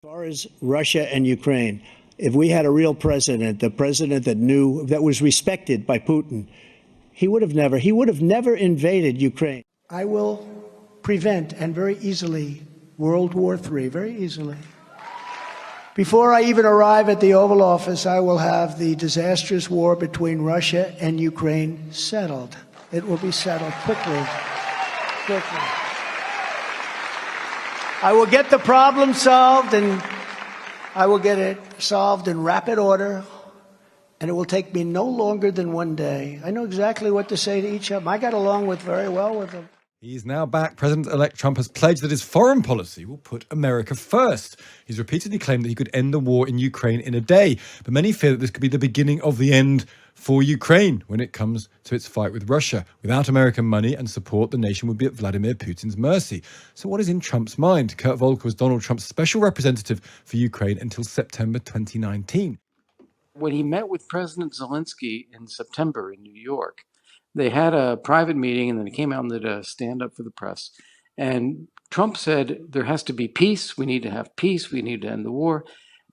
As far as Russia and Ukraine, if we had a real president, the president that knew, that was respected by Putin, he would have never invaded Ukraine. I will prevent, and very easily, World War III, very easily. Before I even arrive at the Oval Office, I will have the disastrous war between Russia and Ukraine settled. It will be settled quickly. I will get the problem solved, and I will get it solved in rapid order, and it will take me no longer than one day. I know exactly what to say to each of them. I got along very well with them. He's now back. President-elect Trump has pledged that his foreign policy will put America first. He's repeatedly claimed that he could end the war in Ukraine in a day, but many fear that this could be the beginning of the end for Ukraine when it comes to its fight with Russia. Without American money and support, the nation would be at Vladimir Putin's mercy. So what is in Trump's mind? Kurt Volker was Donald Trump's special representative for Ukraine until September 2019. When he met with President Zelensky in September in New York, they had a private meeting, and then he came out and did a stand-up for the press. And Trump said, there has to be peace. We need to have peace. We need to end the war.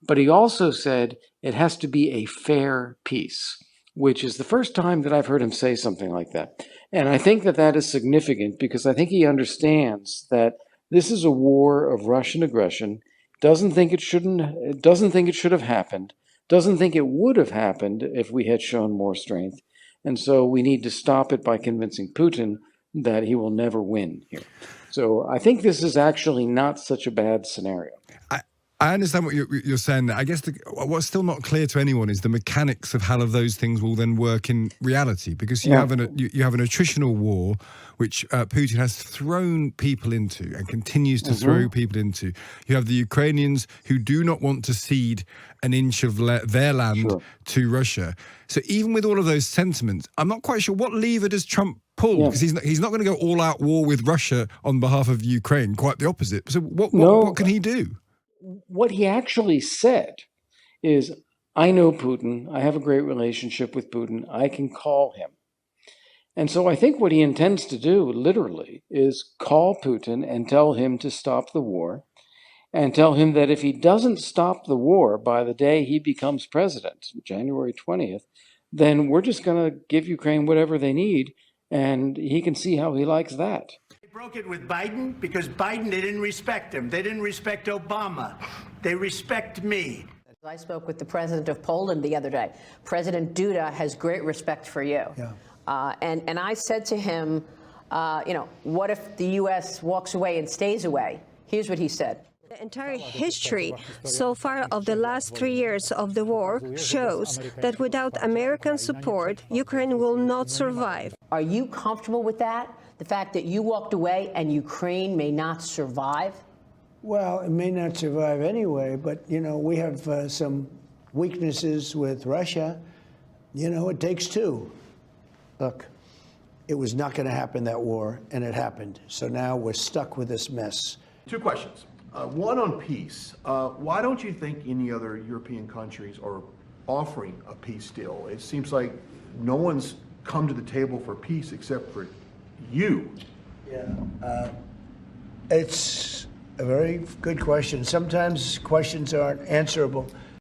But he also said it has to be a fair peace, which is the first time that I've heard him say something like that. And I think that that is significant because I think he understands that this is a war of Russian aggression, doesn't think it should have happened, doesn't think it would have happened if we had shown more strength. And so we need to stop it by convincing Putin that he will never win here. So I think this is actually not such a bad scenario. I understand what you're saying there. I guess what's still not clear to anyone is the mechanics of how those things will then work in reality, because you have an attritional war which Putin has thrown people into and continues to throw people into. You have the Ukrainians who do not want to cede an inch of their land to Russia. So even with all of those sentiments, I'm not quite sure what lever does Trump pull, because he's not going to go all-out war with Russia on behalf of Ukraine. Quite the opposite. So what can he do? What he actually said is, I know Putin, I have a great relationship with Putin, I can call him. And so I think what he intends to do, literally, is call Putin and tell him to stop the war, and tell him that if he doesn't stop the war by the day he becomes president, January 20th, then we're just going to give Ukraine whatever they need, and he can see how he likes that. Broke it with Biden because Biden, they didn't respect him. They didn't respect Obama. They respect me. I spoke with the president of Poland the other day. President Duda has great respect for you. Yeah. And I said to him, what if the U.S. walks away and stays away? Here's what he said. The entire history so far of the last 3 years of the war shows that without American support, Ukraine will not survive. Are you comfortable with that? The fact that you walked away and Ukraine may not survive? Well, it may not survive anyway, but, we have some weaknesses with Russia. It takes two. Look, it was not going to happen, that war, and it happened. So now we're stuck with this mess. Two questions. One on peace. Why don't you think any other European countries are offering a peace deal? It seems like no one's come to the table for peace except for you. Yeah, it's a very good question. Sometimes questions aren't answerable.